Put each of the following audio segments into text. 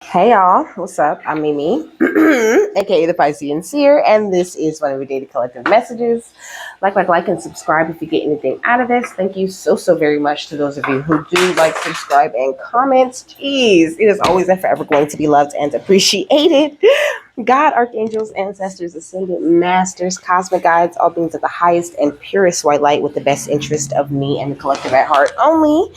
Hey y'all, what's up? I'm Mimi, aka the Piscean Seer, and this is one of your daily collective messages. Like, and subscribe if you get anything out of this. Thank you so very much to those of you who do like, subscribe, and comment. Jeez, it is always and forever going to be loved and appreciated. God, archangels, ancestors, ascended masters, cosmic guides, all beings of the highest and purest white light with the best interest of me and the collective at heart only.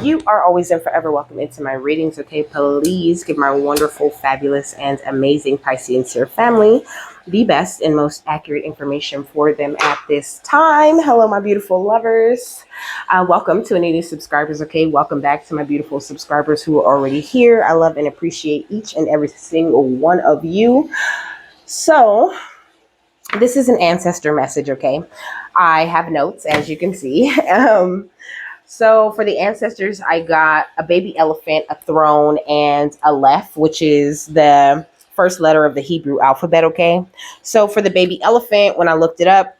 You are always and forever welcome into my readings, okay? Please give my wonderful, fabulous, and amazing Piscean Seer family the best and most accurate information for them at this time. Hello, my beautiful lovers. Welcome to any new subscribers, okay? Welcome back to my beautiful subscribers who are already here. I love and appreciate each and every single one of you. So, this is an ancestor message, okay? I have notes, as you can see. So for the ancestors, I got a baby elephant, a throne, and a Aleph, which is the first letter of the Hebrew alphabet, okay? So for the baby elephant, when I looked it up,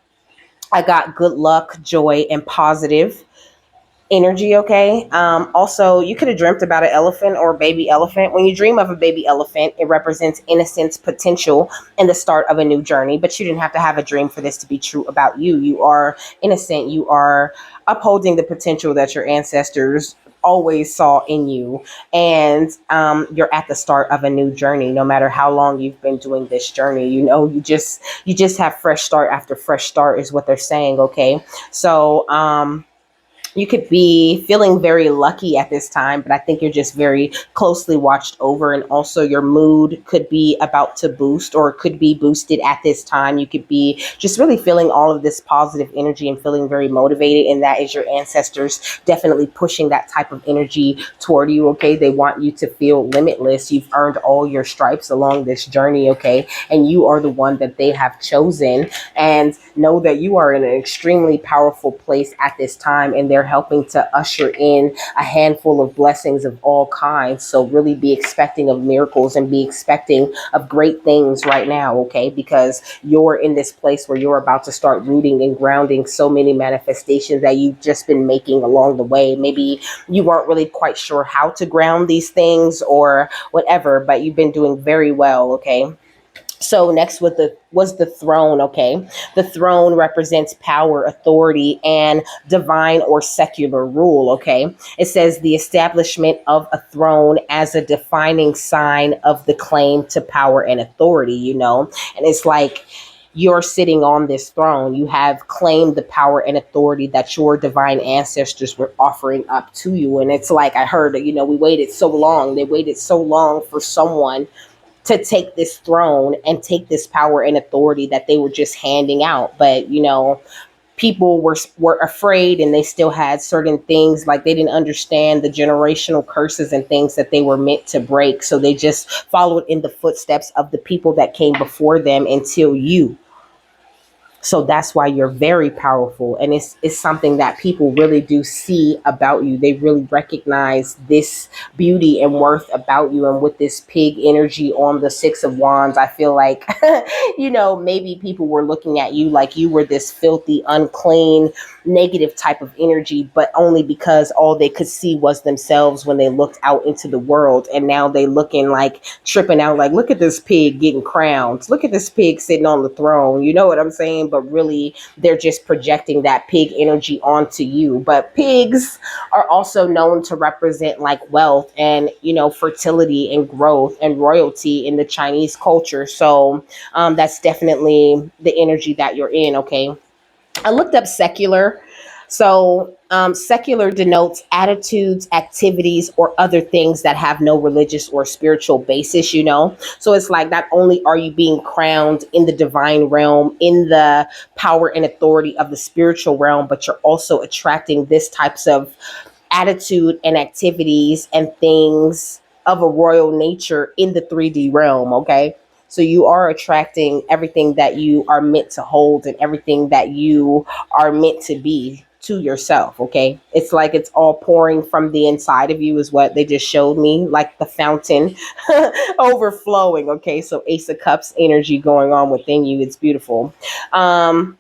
I got good luck, joy, and positive energy, okay? Also, you could have dreamt about an elephant or a baby elephant. When you dream of a baby elephant, it represents innocence, potential, and the start of a new journey. But you didn't have to have a dream for this to be true about you. You are innocent. You are upholding the potential that your ancestors always saw in you, and you're at the start of a new journey. No matter how long you've been doing this journey, you just have fresh start after fresh start is what they're saying, okay? So you could be feeling very lucky at this time, but I think you're just very closely watched over. And also, your mood could be about to boost or could be boosted at this time. You could be just really feeling all of this positive energy and feeling very motivated. And that is your ancestors definitely pushing that type of energy toward you. Okay. They want you to feel limitless. You've earned all your stripes along this journey. Okay. And you are the one that they have chosen. And know that you are in an extremely powerful place at this time, and they're helping to usher in a handful of blessings of all kinds. So really be expecting of miracles and be expecting of great things right now, okay? Because you're in this place where you're about to start rooting and grounding so many manifestations that you've just been making along the way. Maybe you weren't really quite sure how to ground these things or whatever, but you've been doing very well, okay? So next with the was the throne, okay? The throne represents power, authority, and divine or secular rule, okay? It says the establishment of a throne as a defining sign of the claim to power and authority, you know? And it's like you're sitting on this throne. You have claimed the power and authority that your divine ancestors were offering up to you. And it's like I heard, we waited so long. They waited so long for someone to take this throne and take this power and authority that they were just handing out. But people were afraid, and they still had certain things, like they didn't understand the generational curses and things that they were meant to break. So they just followed in the footsteps of the people that came before them until you. So that's why you're very powerful. And it's something that people really do see about you. They really recognize this beauty and worth about you. And with this pig energy on the Six of Wands, I feel like, maybe people were looking at you like you were this filthy, unclean, negative type of energy, but only because all they could see was themselves when they looked out into the world. And now they looking like tripping out, like, look at this pig getting crowned. Look at this pig sitting on the throne. You know what I'm saying? But really, they're just projecting that pig energy onto you. But pigs are also known to represent like wealth and, fertility and growth and royalty in the Chinese culture. So that's definitely the energy that you're in, okay? I looked up secular. So, secular denotes attitudes, activities, or other things that have no religious or spiritual basis, you know? So, it's like not only are you being crowned in the divine realm, in the power and authority of the spiritual realm, but you're also attracting this types of attitude and activities and things of a royal nature in the 3D realm, okay? So you are attracting everything that you are meant to hold and everything that you are meant to be to yourself, okay? It's like it's all pouring from the inside of you is what they just showed me, like the fountain overflowing, okay? So Ace of Cups energy going on within you. It's beautiful. Um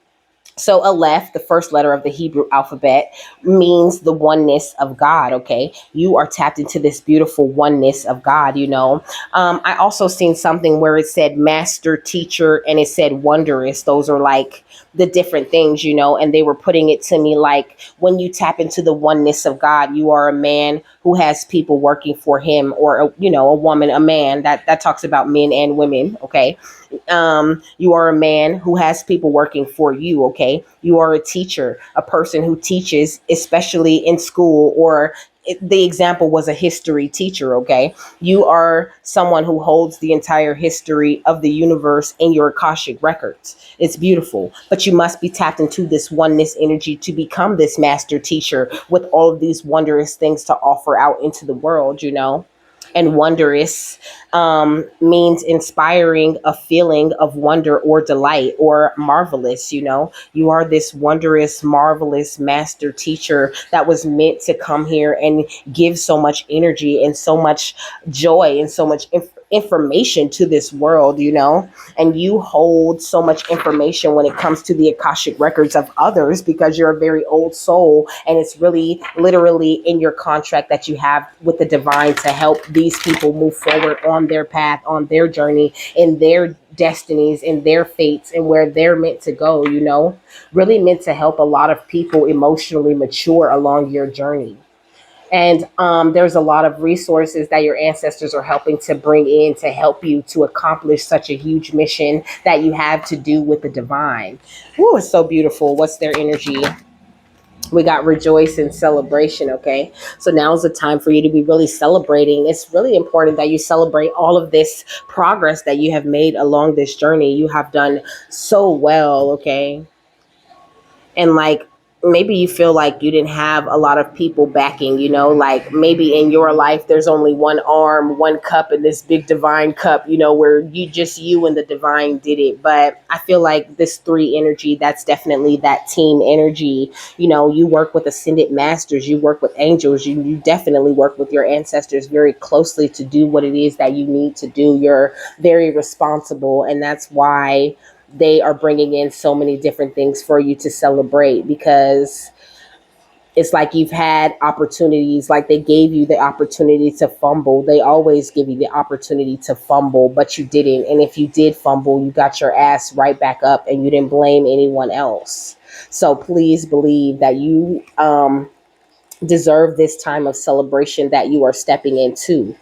So Aleph, the first letter of the Hebrew alphabet, means the oneness of God. Okay, you are tapped into this beautiful oneness of God. I also seen something where it said master, teacher, and it said wondrous. Those are like the different things, and they were putting it to me like when you tap into the oneness of God, you are a man who has people working for him, or a woman, a man. That talks about men and women. Okay, you are a man who has people working for you. Okay, you are a teacher, a person who teaches, especially in school, or the example was a history teacher. Okay, you are someone who holds the entire history of the universe in your akashic records. It's beautiful, but you must be tapped into this oneness energy to become this master teacher with all of these wondrous things to offer out into the world. And wondrous means inspiring a feeling of wonder or delight, or marvelous. You are this wondrous, marvelous master teacher that was meant to come here and give so much energy and so much joy and so much information to this world. And you hold so much information when it comes to the akashic records of others, because you're a very old soul, and it's really literally in your contract that you have with the divine to help these people move forward on their path, on their journey, in their destinies, in their fates, and where they're meant to go. Really meant to help a lot of people emotionally mature along your journey. And there's a lot of resources that your ancestors are helping to bring in to help you to accomplish such a huge mission that you have to do with the divine. Ooh, it's so beautiful. What's their energy? We got rejoice and celebration. Okay, so now is the time for you to be really celebrating. It's really important that you celebrate all of this progress that you have made along this journey. You have done so well. Okay, and like maybe you feel like you didn't have a lot of people backing, like maybe in your life there's only one arm, one cup in this big divine cup, where you and the divine did it. But I feel like this three energy, that's definitely that team energy. You work with ascended masters, you work with angels, you definitely work with your ancestors very closely to do what it is that you need to do. You're very responsible, and that's why they are bringing in so many different things for you to celebrate, because it's like you've had opportunities, like they gave you the opportunity to fumble. They always give you the opportunity to fumble, but you didn't. And if you did fumble, you got your ass right back up and you didn't blame anyone else. So please believe that you deserve this time of celebration that you are stepping into.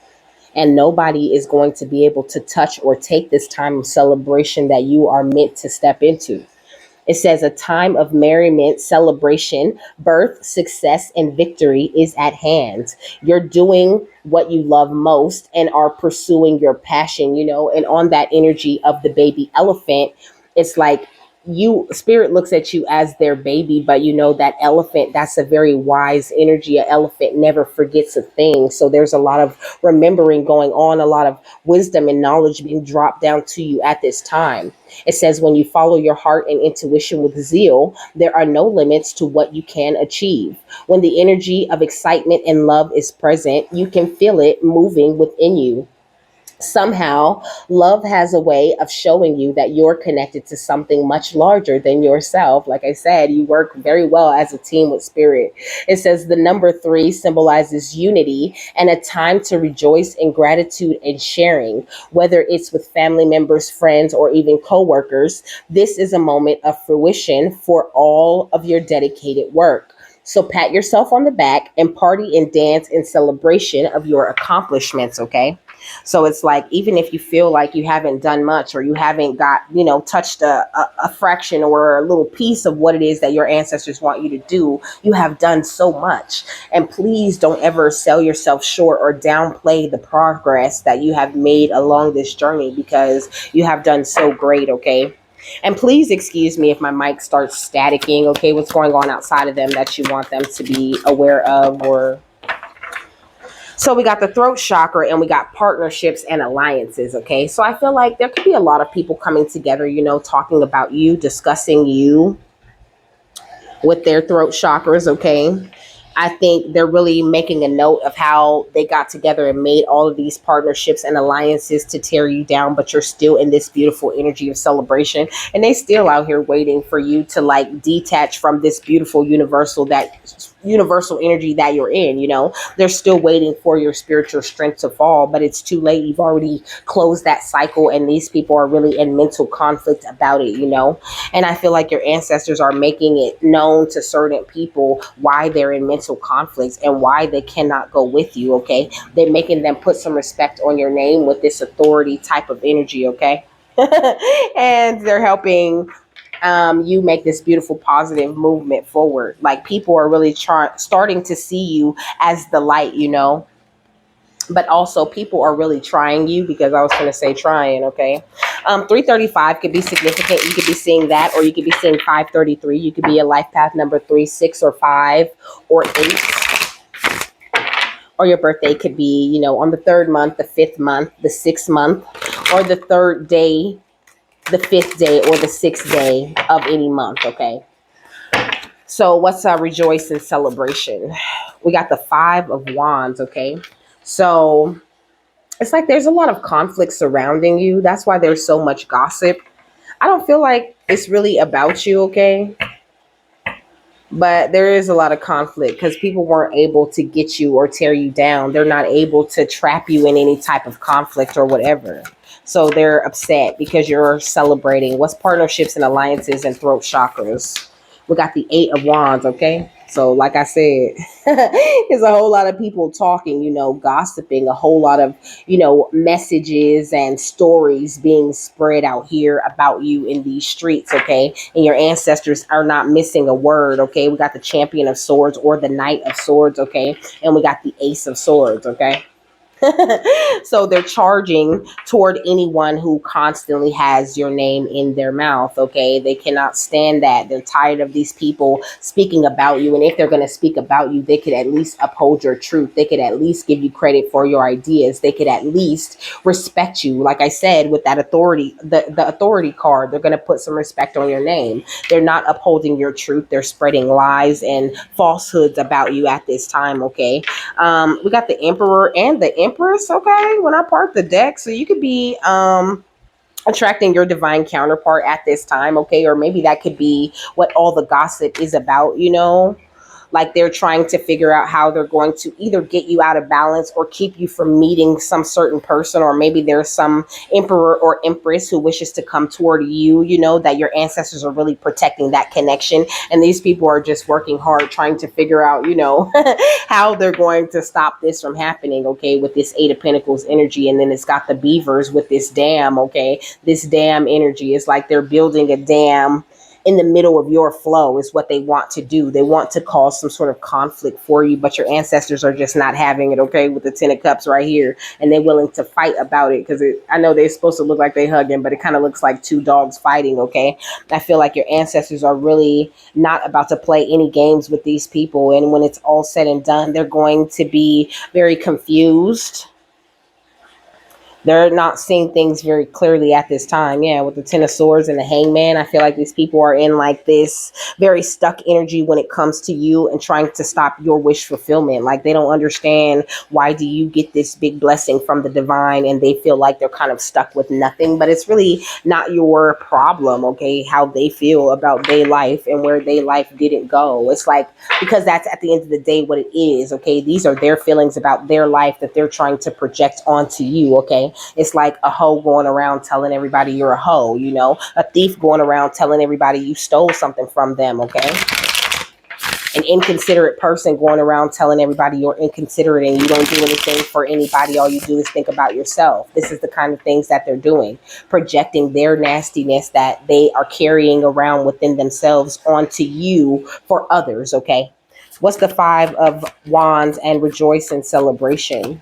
And nobody is going to be able to touch or take this time of celebration that you are meant to step into. It says a time of merriment, celebration, birth, success, and victory is at hand. You're doing what you love most and are pursuing your passion. And on that energy of the baby elephant, it's like spirit looks at you as their baby, but that elephant, that's a very wise energy. An elephant never forgets a thing. So there's a lot of remembering going on, a lot of wisdom and knowledge being dropped down to you at this time. It says when you follow your heart and intuition with zeal, there are no limits to what you can achieve. When the energy of excitement and love is present, you can feel it moving within you. Somehow, love has a way of showing you that you're connected to something much larger than yourself. Like I said, you work very well as a team with spirit. It says the number 3 symbolizes unity and a time to rejoice in gratitude and sharing, whether it's with family members, friends, or even coworkers. This is a moment of fruition for all of your dedicated work. So pat yourself on the back and party and dance in celebration of your accomplishments, okay? So it's like, even if you feel like you haven't done much, or you haven't got, touched a fraction or a little piece of what it is that your ancestors want you to do, you have done so much. And please don't ever sell yourself short or downplay the progress that you have made along this journey, because you have done so great, okay? And please excuse me if my mic starts staticking, okay? What's going on outside of them that you want them to be aware of? Or so we got the throat chakra, and we got partnerships and alliances, okay? So I feel like there could be a lot of people coming together, talking about you, discussing you with their throat chakras, okay? I think they're really making a note of how they got together and made all of these partnerships and alliances to tear you down, but you're still in this beautiful energy of celebration. And they still out here waiting for you to like detach from this beautiful universal energy that you're in, They're still waiting for your spiritual strength to fall, but it's too late. You've already closed that cycle, and these people are really in mental conflict about it. And I feel like your ancestors are making it known to certain people why they're in mental conflicts and why they cannot go with you, okay? They're making them put some respect on your name with this authority type of energy, okay? And they're helping you make this beautiful positive movement forward. Like people are really starting to see you as the light. But also people are really trying you, because I was going to say trying, okay? 335 could be significant. You could be seeing that, or you could be seeing 533. You could be a life path number 3, 6, or 5, or 8. Or your birthday could be, on the 3rd month, the 5th month, the 6th month, or the 3rd day, the 5th day, or the 6th day of any month, okay? So what's our rejoice and celebration? We got the 5 of Wands, okay? So it's like there's a lot of conflict surrounding you. That's why there's so much gossip. I don't feel like it's really about you, okay? But there is a lot of conflict because people weren't able to get you or tear you down. They're not able to trap you in any type of conflict or whatever. So they're upset because you're celebrating. What's partnerships and alliances and throat chakras? We got the 8 of Wands, okay? So like I said, there's a whole lot of people talking, gossiping, a whole lot of, messages and stories being spread out here about you in these streets, okay? And your ancestors are not missing a word, okay? We got the Champion of Swords or the Knight of Swords, okay? And we got the Ace of Swords, okay? So they're charging toward anyone who constantly has your name in their mouth, okay? They cannot stand that. They're tired of these people speaking about you. And if they're going to speak about you, they could at least uphold your truth. They could at least give you credit for your ideas. They could at least respect you. Like I said, with that authority, the authority card, they're going to put some respect on your name. They're not upholding your truth. They're spreading lies and falsehoods about you at this time, okay? We got the Emperor and the Empress, okay, when I part the deck. So you could be attracting your divine counterpart at this time, okay? Or maybe that could be what all the gossip is about, like they're trying to figure out how they're going to either get you out of balance or keep you from meeting some certain person. Or maybe there's some emperor or empress who wishes to come toward you, that your ancestors are really protecting that connection. And these people are just working hard trying to figure out, how they're going to stop this from happening, okay, with this 8 of Pentacles energy. And then it's got the beavers with this dam, okay? This dam energy is like they're building a dam in the middle of your flow is what they want to do. They want to cause some sort of conflict for you, but your ancestors are just not having it, okay, with the 10 of Cups right here. And they're willing to fight about it because I know they're supposed to look like they're hugging, but it kind of looks like 2 dogs fighting, okay? I feel like your ancestors are really not about to play any games with these people. And when it's all said and done, they're going to be very confused. They're not seeing things very clearly at this time. Yeah, with the 10 of Swords and the Hangman, I feel like these people are in like this very stuck energy when it comes to you and trying to stop your wish fulfillment. Like they don't understand why do you get this big blessing from the divine and they feel like they're kind of stuck with nothing. But it's really not your problem, okay, how they feel about their life and where their life didn't go. It's like, because that's at the end of the day what it is, okay? These are their feelings about their life that they're trying to project onto you, okay? It's like a hoe going around telling everybody you're a hoe, a thief going around telling everybody you stole something from them, okay? An inconsiderate person going around telling everybody you're inconsiderate and you don't do anything for anybody. All you do is think about yourself. This is the kind of things that they're doing, projecting their nastiness that they are carrying around within themselves onto you for others, okay? What's the 5 of Wands and rejoice and celebration?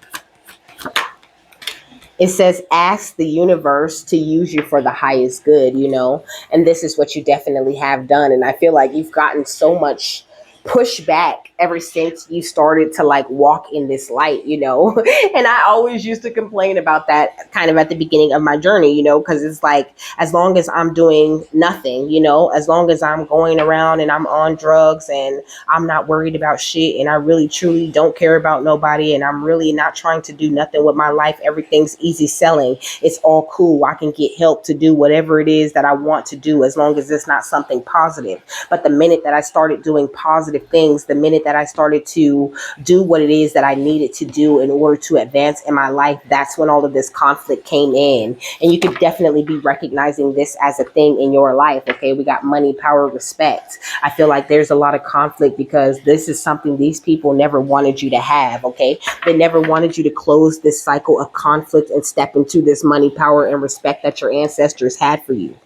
It says, ask the universe to use you for the highest good, and this is what you definitely have done. And I feel like you've gotten so much push back ever since you started to like walk in this light, and I always used to complain about that kind of at the beginning of my journey, because it's like, as long as I'm doing nothing, as long as I'm going around and I'm on drugs and I'm not worried about shit, and I really truly don't care about nobody, and I'm really not trying to do nothing with my life, everything's easy selling, it's all cool, I can get help to do whatever it is that I want to do, as long as it's not something positive. But the minute that I started doing positive things, the minute that I started to do what it is that I needed to do in order to advance in my life, that's when all of this conflict came in. And you could definitely be recognizing this as a thing in your life. Okay, we got money, power, respect. I feel like there's a lot of conflict because this is something these people never wanted you to have. Okay, they never wanted you to close this cycle of conflict and step into this money, power, and respect that your ancestors had for you.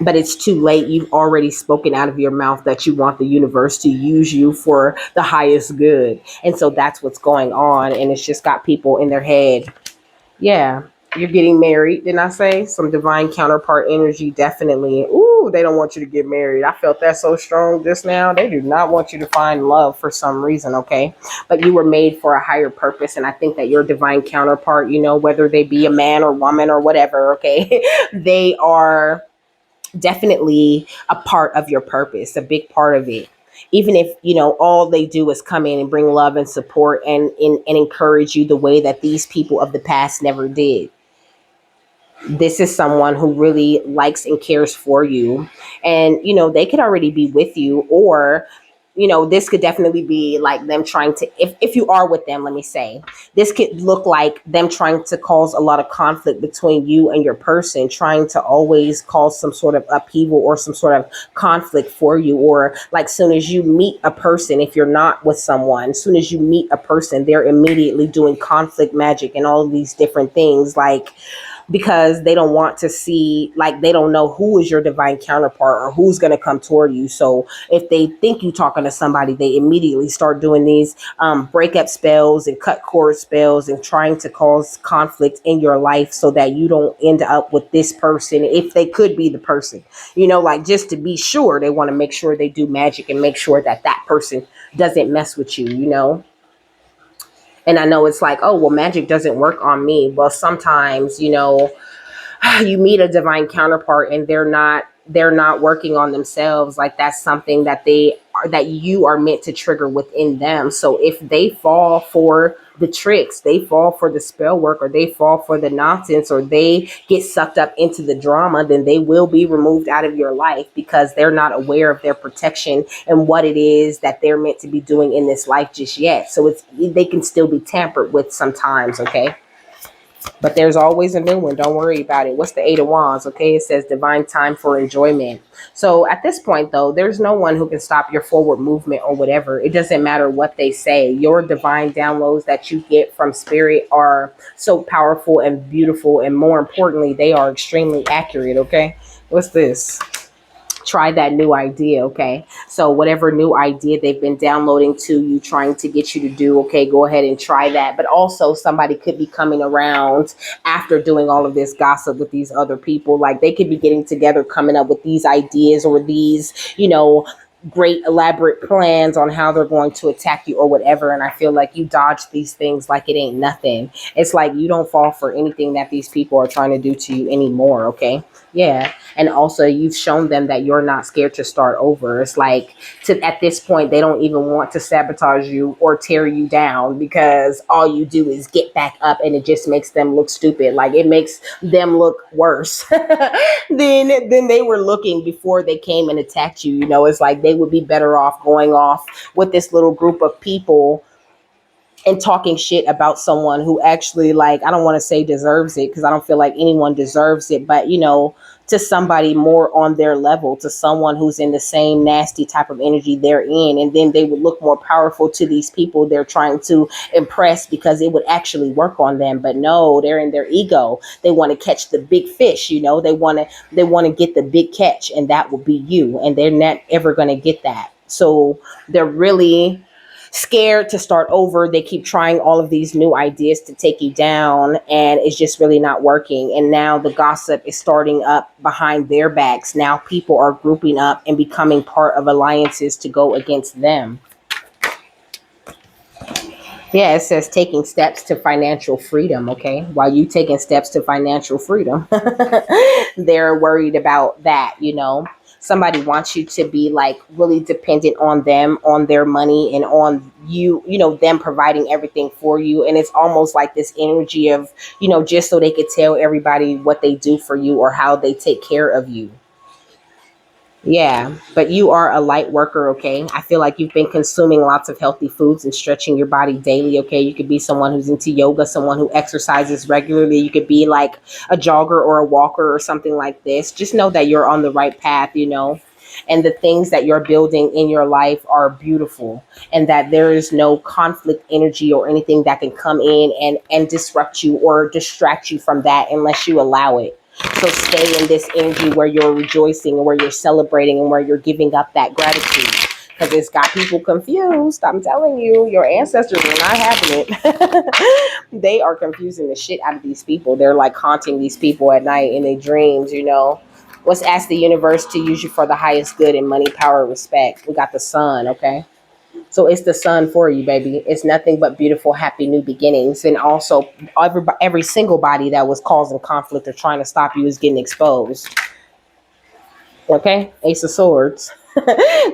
But it's too late. You've already spoken out of your mouth that you want the universe to use you for the highest good. And so that's what's going on. And it's just got people in their head. Yeah, you're getting married. Didn't I say some divine counterpart energy? Definitely. Ooh, they don't want you to get married. I felt that so strong just now. They do not want you to find love for some reason. Okay. But you were made for a higher purpose. And I think that your divine counterpart, whether they be a man or woman or whatever, okay, they are definitely a part of your purpose, a big part of it. Even if, all they do is come in and bring love and support and encourage you the way that these people of the past never did. This is someone who really likes and cares for you. And, they could already be with you, or this could definitely be like them trying to, if you are with them, let me say, this could look like them trying to cause a lot of conflict between you and your person, trying to always cause some sort of upheaval or some sort of conflict for you. Or like, soon as you meet a person, if you're not with someone, as soon as you meet a person, they're immediately doing conflict magic and all of these different things, like, because they don't want to see, like, they don't know who is your divine counterpart or who's going to come toward you. So if they think you talking to somebody, they immediately start doing these breakup spells and cut cord spells and trying to cause conflict in your life so that you don't end up with this person, if they could be the person, like, just to be sure, they want to make sure they do magic and make sure that that person doesn't mess with you. And I know it's like, oh, well, magic doesn't work on me. Well, sometimes, you meet a divine counterpart and they're not working on themselves. Like, that's something that you are meant to trigger within them. So if they fall for the tricks, they fall for the spell work, or they fall for the nonsense, or they get sucked up into the drama, then they will be removed out of your life because they're not aware of their protection and what it is that they're meant to be doing in this life just yet. So they can still be tampered with sometimes. Okay. But there's always a new one. Don't worry about it. What's the Eight of Wands? Okay, it says divine time for enjoyment. So at this point, though, there's no one who can stop your forward movement or whatever. It doesn't matter what they say. Your divine downloads that you get from spirit are so powerful and beautiful. And more importantly, they are extremely accurate. Okay, what's this? Try that new idea. Okay, so whatever new idea they've been downloading to you, trying to get you to do, okay, go ahead and try that. But also, somebody could be coming around after doing all of this gossip with these other people. Like, they could be getting together, coming up with these ideas or these, great elaborate plans on how they're going to attack you or whatever. And I feel like you dodge these things like it ain't nothing. It's like you don't fall for anything that these people are trying to do to you anymore. Okay. Yeah. And also, you've shown them that you're not scared to start over. It's like, at this point, they don't even want to sabotage you or tear you down, because all you do is get back up, and it just makes them look stupid. Like, it makes them look worse than they were looking before they came and attacked you. It's like they would be better off going off with this little group of people and talking shit about someone who actually, like, I don't want to say deserves it, because I don't feel like anyone deserves it, but to somebody more on their level, to someone who's in the same nasty type of energy they're in. And then they would look more powerful to these people they're trying to impress, because it would actually work on them. But no, they're in their ego. They want to catch the big fish. They want to get the big catch, and that will be you. And they're not ever going to get that. So they're really scared to start over. They keep trying all of these new ideas to take you down, and it's just really not working. And now the gossip is starting up behind their backs. Now people are grouping up and becoming part of alliances to go against them. Yeah, it says taking steps to financial freedom. Okay. While you taking steps to financial freedom, they're worried about that, you know. Somebody wants you to be like really dependent on them, on their money, and on you, you know, them providing everything for you. And it's almost like this energy of, you know, just so they could tell everybody what they do for you or how they take care of you. Yeah, but you are a light worker, okay? I feel like you've been consuming lots of healthy foods and stretching your body daily, okay? You could be someone who's into yoga, someone who exercises regularly. You could be like a jogger or a walker or something like this. Just know that you're on the right path, you know? And the things that you're building in your life are beautiful, and that there is no conflict energy or anything that can come in and disrupt you or distract you from that unless you allow it. So stay in this energy where you're rejoicing and where you're celebrating and where you're giving up that gratitude. Because it's got people confused. I'm telling you, your ancestors are not having it. They are confusing the shit out of these people. They're like haunting these people at night in their dreams, you know. Let's ask the universe to use you for the highest good in money, power, respect. We got the sun, okay? So it's the sun for you, baby. It's nothing but beautiful, happy new beginnings. And also, every single body that was causing conflict or trying to stop you is getting exposed. Okay? Ace of Swords.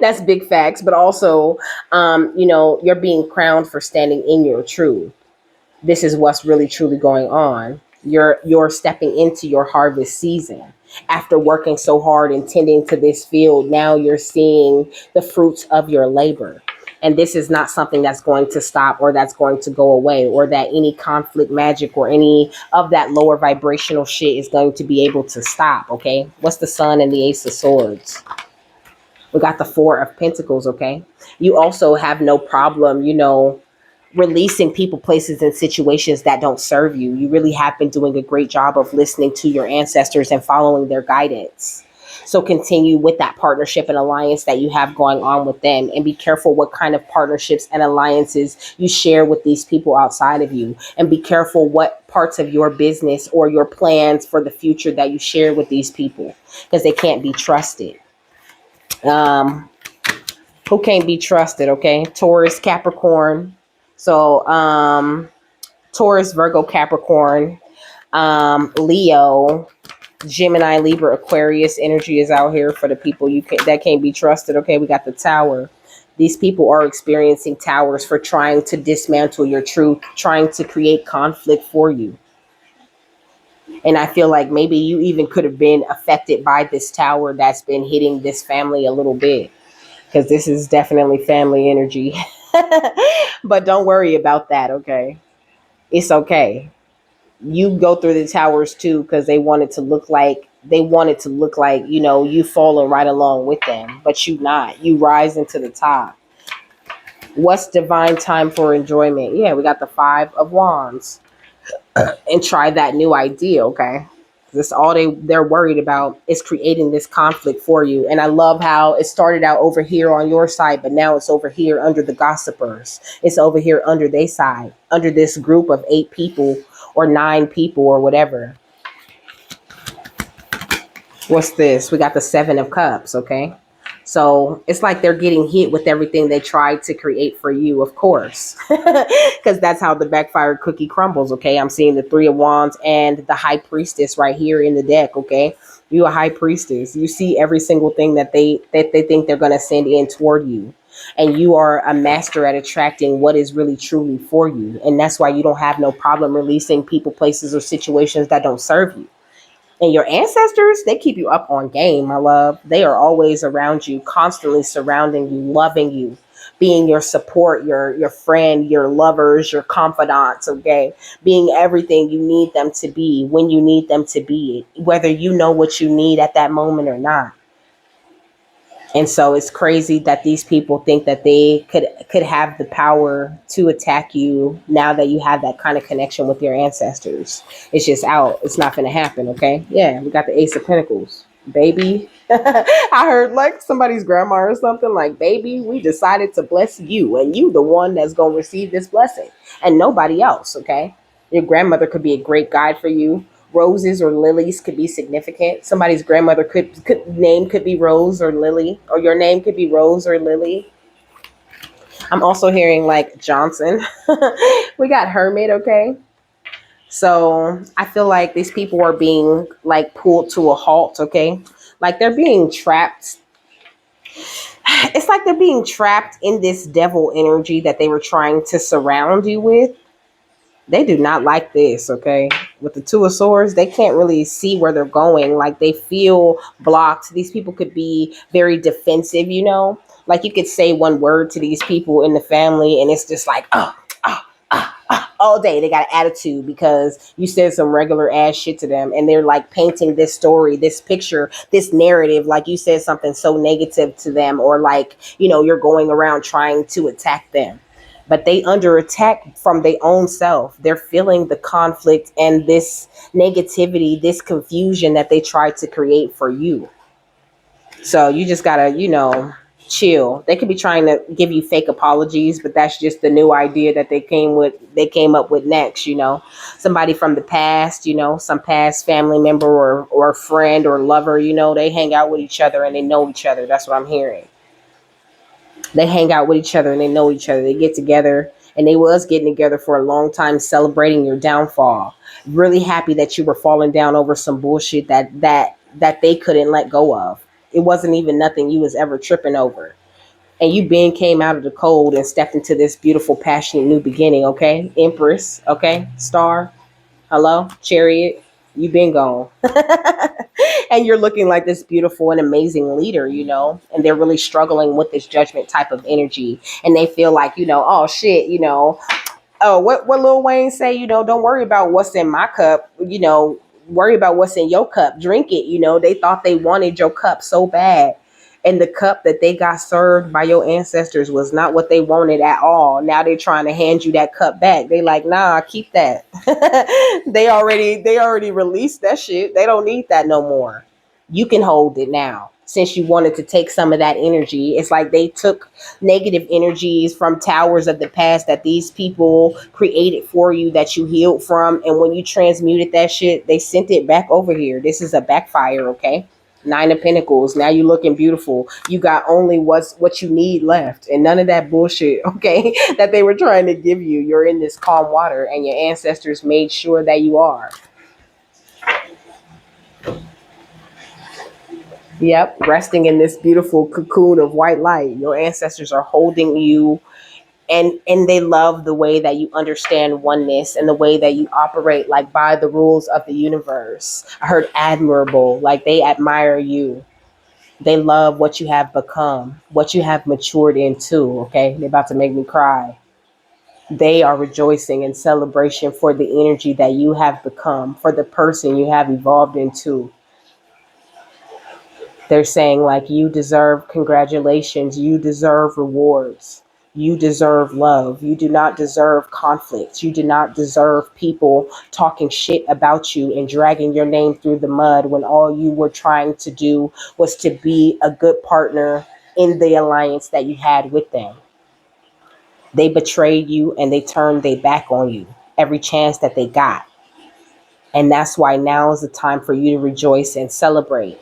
That's big facts. But also, you know, you're being crowned for standing in your truth. This is what's really truly going on. You're stepping into your harvest season. After working so hard and tending to this field, now you're seeing the fruits of your labor. And this is not something that's going to stop or that's going to go away, or that any conflict magic or any of that lower vibrational shit is going to be able to stop. Okay. What's the sun and the ace of swords? We got the four of pentacles. Okay. You also have no problem, you know, releasing people, places, and situations that don't serve you. You really have been doing a great job of listening to your ancestors and following their guidance. So continue with that partnership and alliance that you have going on with them, and be careful what kind of partnerships and alliances you share with these people outside of you, and be careful what parts of your business or your plans for the future that you share with these people, because they can't be trusted. Um, who can't be trusted? Okay. Taurus, Capricorn. So, Taurus, Virgo, Capricorn, Leo, Gemini, Libra, Aquarius energy is out here for the people that can't be trusted. Okay, we got the Tower. These people are experiencing towers for trying to dismantle your truth, trying to create conflict for you. And I feel like maybe you even could have been affected by this tower that's been hitting this family a little bit, because this is definitely family energy. But don't worry about that, okay? It's okay. You go through the towers too, because they wanted to look like, you know, you falling right along with them, but you not. You rise into the top. What's divine time for enjoyment? Yeah, we got the Five of Wands. And try that new idea, okay? This all they're worried about is creating this conflict for you. And I love how it started out over here on your side, but now it's over here under the gossipers. It's over here under their side, under this group of 8 people or 9 people or whatever. What's this? We got the Seven of Cups, okay? So it's like they're getting hit with everything they tried to create for you, of course, because that's how the backfired cookie crumbles. Okay. I'm seeing the Three of Wands and the High Priestess right here in the deck. Okay. You a High Priestess. You see every single thing that they think they're going to send in toward you. And you are a master at attracting what is really truly for you. And that's why you don't have no problem releasing people, places, or situations that don't serve you. And your ancestors, they keep you up on game, my love. They are always around you, constantly surrounding you, loving you, being your support, your friend, your lovers, your confidants, okay? Being everything you need them to be when you need them to be, whether you know what you need at that moment or not. And so it's crazy that these people think that they could have the power to attack you now that you have that kind of connection with your ancestors. It's just out. It's not going to happen, okay? Yeah, we got the Ace of Pentacles. baby. I heard like somebody's grandma or something like, baby, we decided to bless you, and you the one that's going to receive this blessing and nobody else. Okay. Your grandmother could be a great guide for you. Roses or lilies could be significant. Somebody's grandmother could be Rose or Lily, or your name could be Rose or Lily. I'm also hearing like Johnson. We got Hermit. Okay. So I feel like these people are being like pulled to a halt, okay? Like they're being trapped. It's like they're being trapped in this devil energy that they were trying to surround you with. They do not like this, okay? With the Two of Swords, they can't really see where they're going. Like they feel blocked. These people could be very defensive, you know? Like you could say one word to these people in the family and it's just like, oh, all day. They got an attitude because you said some regular ass shit to them and they're like painting this story, this picture, this narrative, like you said something so negative to them, or like, you know, you're going around trying to attack them. But they under attack from their own self. They're feeling the conflict and this negativity, this confusion that they tried to create for you. So you just gotta, you know, chill. They could be trying to give you fake apologies, but that's just the new idea that they came up with next, you know. Somebody from the past, you know, some past family member or friend or lover, you know, they hang out with each other and they know each other. That's what I'm hearing. They hang out with each other and they know each other. They get together and they was getting together for a long time, celebrating your downfall. Really happy that you were falling down over some bullshit that they couldn't let go of. It wasn't even nothing you was ever tripping over. And you been came out of the cold and stepped into this beautiful, passionate new beginning, okay? Empress, okay? Star, hello? Chariot, you been gone. And you're looking like this beautiful and amazing leader, you know, and they're really struggling with this judgment type of energy. And they feel like, you know, oh shit, you know, oh, what Lil Wayne say, you know, don't worry about what's in my cup, you know, worry about what's in your cup, drink it, you know. They thought they wanted your cup so bad. And the cup that they got served by your ancestors was not what they wanted at all. Now they're trying to hand you that cup back. They like, nah, keep that. They already released that shit. They don't need that no more. You can hold it now. Since you wanted to take some of that energy, it's like they took negative energies from towers of the past that these people created for you that you healed from. And when you transmuted that shit, they sent it back over here. This is a backfire, okay? Nine of Pentacles. Now you looking beautiful. You got only what you need left, and none of that bullshit, okay, that they were trying to give you. You're in this calm water, and your ancestors made sure that you are. Yep, resting in this beautiful cocoon of white light. Your ancestors are holding you, and they love the way that you understand oneness and the way that you operate like by the rules of the universe. I heard admirable, like they admire you. They love what you have become, what you have matured into. Okay, they're about to make me cry. They are rejoicing in celebration for the energy that you have become, for the person you have evolved into. They're saying like, you deserve congratulations, you deserve rewards, you deserve love, you do not deserve conflicts, you do not deserve people talking shit about you and dragging your name through the mud when all you were trying to do was to be a good partner in the alliance that you had with them. They betrayed you and they turned their back on you every chance that they got. And that's why now is the time for you to rejoice and celebrate,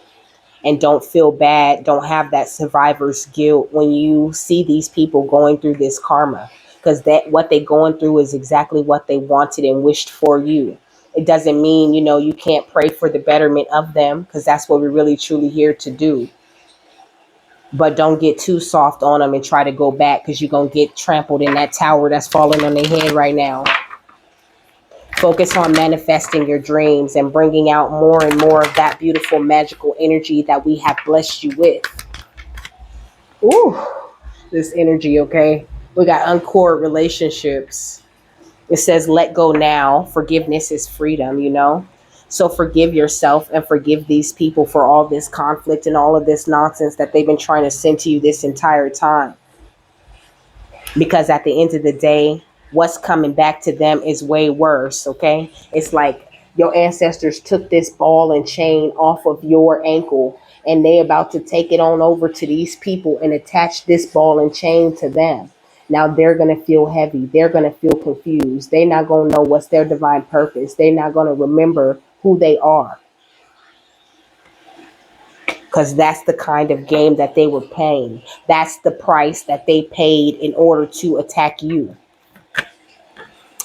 and don't feel bad. Don't have that survivor's guilt when you see these people going through this karma, because that what they're going through is exactly what they wanted and wished for you. It doesn't mean, you know, you can't pray for the betterment of them, because that's what we're really truly here to do. But don't get too soft on them and try to go back, because you're going to get trampled in that tower that's falling on their head right now. Focus on manifesting your dreams and bringing out more and more of that beautiful magical energy that we have blessed you with. Ooh, this energy, okay? We got uncored relationships. It says, let go now. Forgiveness is freedom, you know? So forgive yourself and forgive these people for all this conflict and all of this nonsense that they've been trying to send to you this entire time. Because at the end of the day, what's coming back to them is way worse, okay? It's like Your ancestors took this ball and chain off of your ankle, and they about to take it on over to these people and attach this ball and chain to them. Now they're going to feel heavy. They're going to feel confused. They're not going to know what's their divine purpose. They're not going to remember who they are, because that's the kind of game that they were playing. That's the price that they paid in order to attack you.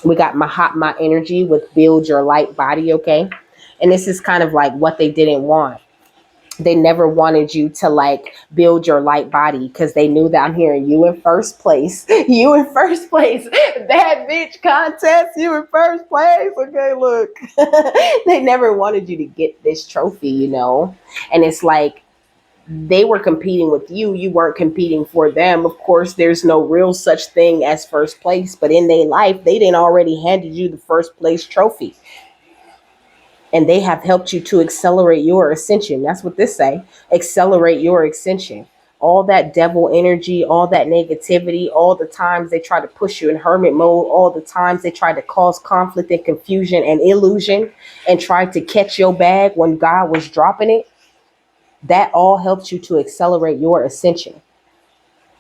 We got Mahatma energy with build your light body, okay? And this is kind of like what they didn't want. They never wanted you to like build your light body, because they knew that I'm hearing you in first place. You in first place. That bitch contest, you in first place. Okay, look. They never wanted you to get this trophy, you know? And it's like, they were competing with you. You weren't competing for them. Of course, there's no real such thing as first place, but in their life, they didn't already handed you the first place trophy. And they have helped you to accelerate your ascension. That's what this say. Accelerate your ascension. All that devil energy, all that negativity, all the times they try to push you in hermit mode, all the times they try to cause conflict and confusion and illusion and try to catch your bag when God was dropping it, that all helps you to accelerate your ascension.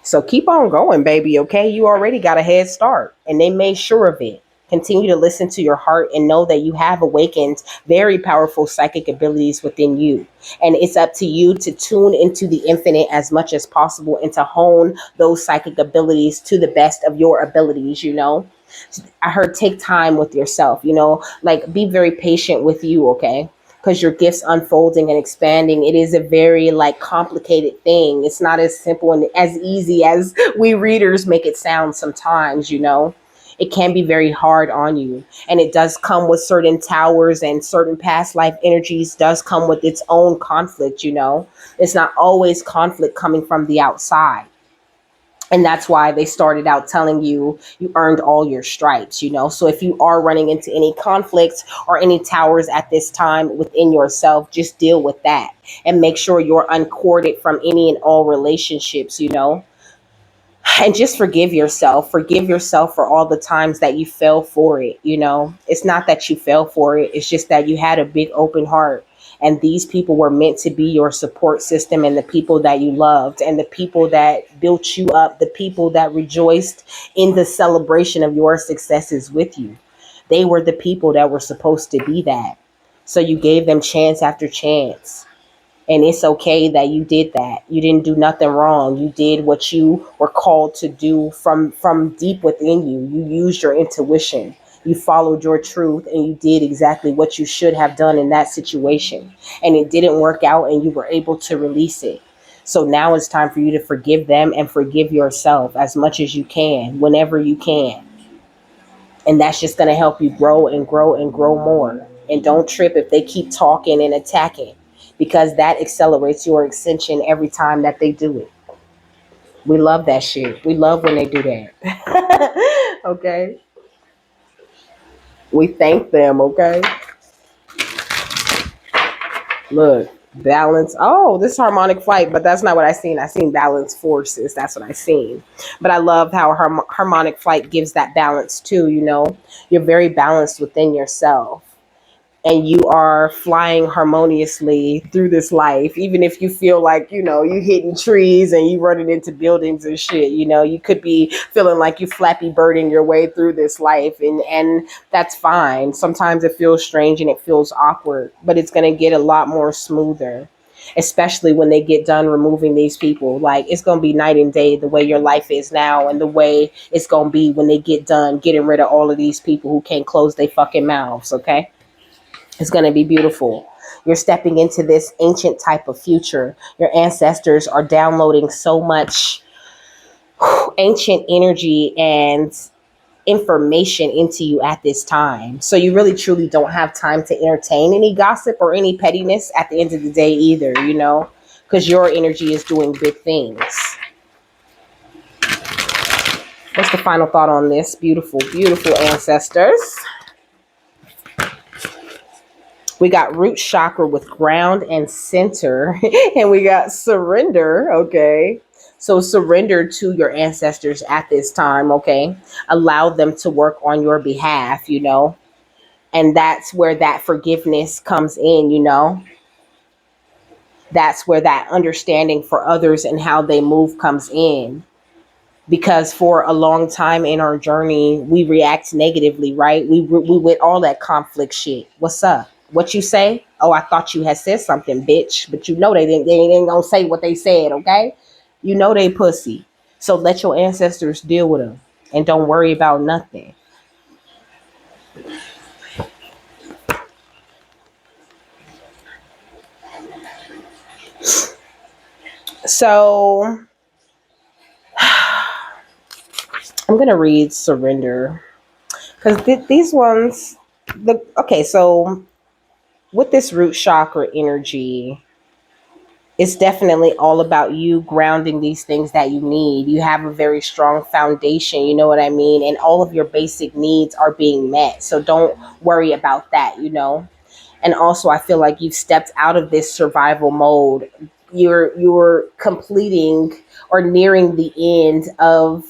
So keep on going, baby, okay? You already got a head start, and they made sure of it. Continue to listen to your heart and know that you have awakened very powerful psychic abilities within you. And it's up to you to tune into the infinite as much as possible and to hone those psychic abilities to the best of your abilities, you know? I heard take time with yourself, you know, like be very patient with you, okay? Because your gifts unfolding and expanding, it is a very like complicated thing. It's not as simple and as easy as we readers make it sound sometimes, you know. It can be very hard on you, and it does come with certain towers, and certain past life energies does come with its own conflict, you know. It's not always conflict coming from the outside. And that's why they started out telling you you earned all your stripes, you know. So if you are running into any conflicts or any towers at this time within yourself, just deal with that and make sure you're uncorded from any and all relationships, you know. And just forgive yourself. Forgive yourself for all the times that you fell for it, you know. It's not that you fell for it, it's just that you had a big open heart. And these people were meant to be your support system, and the people that you loved, and the people that built you up, the people that rejoiced in the celebration of your successes with you. They were the people that were supposed to be that. So you gave them chance after chance. And it's okay that you did that. You didn't do nothing wrong. You did what you were called to do from deep within you. You used your intuition. You followed your truth, and you did exactly what you should have done in that situation. And it didn't work out, and you were able to release it. So now it's time for you to forgive them and forgive yourself as much as you can, whenever you can. And that's just going to help you grow and grow and grow more. And don't trip if they keep talking and attacking, because that accelerates your ascension every time that they do it. We love that shit. We love when they do that. Okay. We thank them, okay? Look, balance. Oh, this harmonic flight, but that's not what I seen. I seen balance forces. That's what I seen. But I love how harmonic flight gives that balance too, you know? You're very balanced within yourself. And you are flying harmoniously through this life, even if you feel like, you know, you hitting trees and you running into buildings and shit. You know, you could be feeling like you flappy birding your way through this life, and that's fine. Sometimes it feels strange and it feels awkward, but it's going to get a lot more smoother, especially when they get done removing these people. Like, it's going to be night and day the way your life is now and the way it's going to be when they get done getting rid of all of these people who can't close their fucking mouths, okay? It's going to be beautiful. You're stepping into this ancient type of future. Your ancestors are downloading so much ancient energy and information into you at this time. So you really truly don't have time to entertain any gossip or any pettiness at the end of the day either, you know, because your energy is doing big things. What's the final thought on this? Beautiful, beautiful ancestors. We got root chakra with ground and center, and we got surrender, okay? So surrender to your ancestors at this time, okay? Allow them to work on your behalf, you know? And that's where that forgiveness comes in, you know? That's where that understanding for others and how they move comes in. Because for a long time in our journey, we react negatively, right? We went all that conflict shit. What's up? What you say? Oh, I thought you had said something, bitch. But you know they ain't gonna say what they said, okay? You know they pussy. So let your ancestors deal with them and don't worry about nothing. So I'm gonna read surrender because these ones, so with this root chakra energy, it's definitely all about you grounding these things that you need. You have a very strong foundation, you know what I mean? And all of your basic needs are being met. So don't worry about that, you know? And also I feel like you've stepped out of this survival mode. You're completing or nearing the end of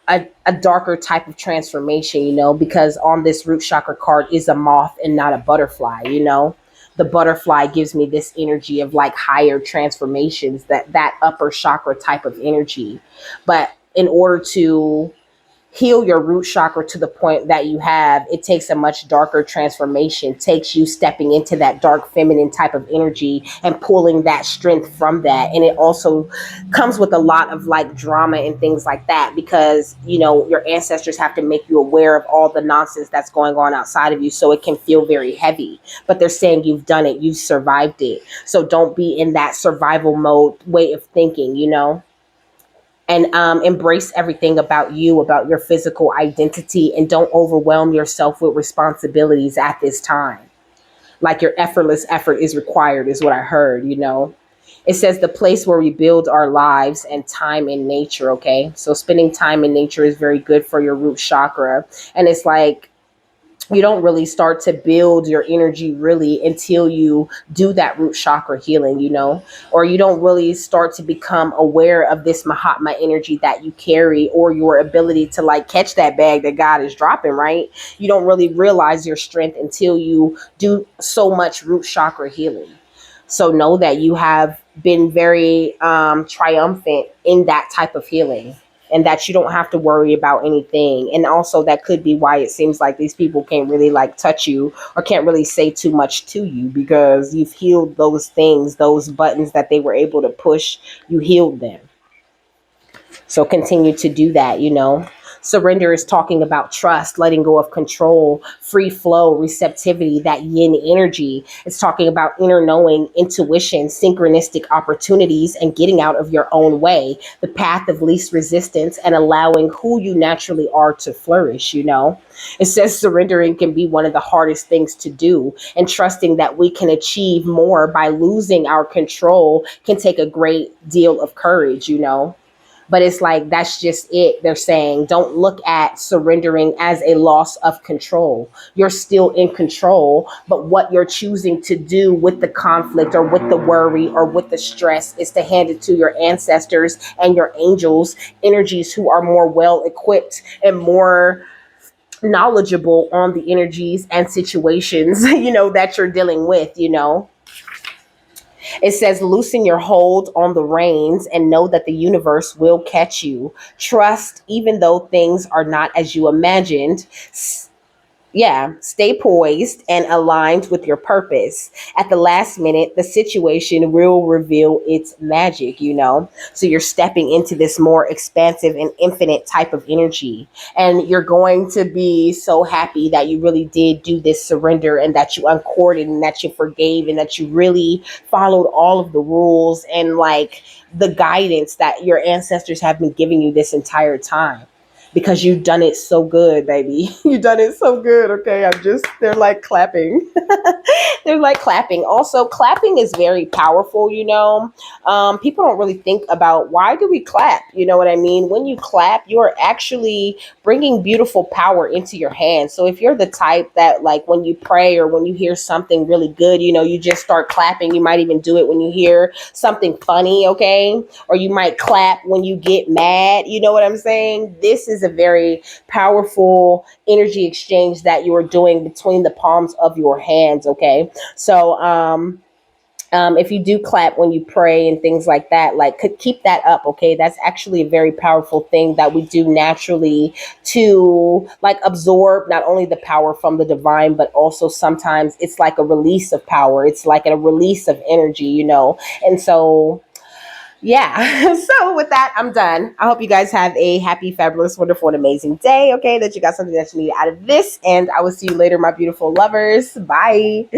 a darker type of transformation, you know, because on this root chakra card is a moth and not a butterfly, you know. The butterfly gives me this energy of like higher transformations, that upper chakra type of energy. But in order to heal your root chakra to the point that you have, it takes a much darker transformation, takes you stepping into that dark feminine type of energy and pulling that strength from that. And it also comes with a lot of like drama and things like that, because you know your ancestors have to make you aware of all the nonsense that's going on outside of you, so it can feel very heavy. But they're saying you've done it, you've survived it, so don't be in that survival mode way of thinking, you know. And embrace everything about you, about your physical identity, and don't overwhelm yourself with responsibilities at this time. Like your effortless effort is required, is what I heard, you know. It says the place where we build our lives and time in nature, okay? So spending time in nature is very good for your root chakra. And it's like, you don't really start to build your energy really until you do that root chakra healing, you know, or you don't really start to become aware of this Mahatma energy that you carry, or your ability to like catch that bag that God is dropping, right? You don't really realize your strength until you do so much root chakra healing. So know that you have been very triumphant in that type of healing, and that you don't have to worry about anything. And also that could be why it seems like these people can't really like touch you or can't really say too much to you, because you've healed those things, those buttons that they were able to push, you healed them. So continue to do that, you know. Surrender is talking about trust, letting go of control, free flow, receptivity, that yin energy. It's talking about inner knowing, intuition, synchronistic opportunities, and getting out of your own way, the path of least resistance, and allowing who you naturally are to flourish, you know. It says surrendering can be one of the hardest things to do, and trusting that we can achieve more by losing our control can take a great deal of courage, you know. But it's like, that's just it. They're saying, don't look at surrendering as a loss of control. You're still in control, but what you're choosing to do with the conflict or with the worry or with the stress is to hand it to your ancestors and your angels, energies who are more well equipped and more knowledgeable on the energies and situations, you know, that you're dealing with, you know. It says, loosen your hold on the reins and know that the universe will catch you. Trust, even though things are not as you imagined. Yeah, stay poised and aligned with your purpose. At the last minute, the situation will reveal its magic, you know? So you're stepping into this more expansive and infinite type of energy. And you're going to be so happy that you really did do this surrender, and that you uncorded, and that you forgave, and that you really followed all of the rules and like the guidance that your ancestors have been giving you this entire time, because you've done it so good, baby. You've done it so good. Okay. They're like clapping. They're like clapping. Also, clapping is very powerful, you know. People don't really think about, why do we clap? You know what I mean? When you clap, you're actually bringing beautiful power into your hands. So if you're the type that like when you pray or when you hear something really good, you know, you just start clapping. You might even do it when you hear something funny, okay? Or you might clap when you get mad. You know what I'm saying? This is a very powerful energy exchange that you are doing between the palms of your hands. Okay. So, if you do clap when you pray and things like that, like could keep that up. Okay, that's actually a very powerful thing that we do naturally to like absorb not only the power from the divine, but also sometimes it's like a release of power. It's like a release of energy, you know. And so yeah. So with that, I'm done. I hope you guys have a happy, fabulous, wonderful, and amazing day. Okay, that you got something that you need out of this, and I will see you later, my beautiful lovers. Bye.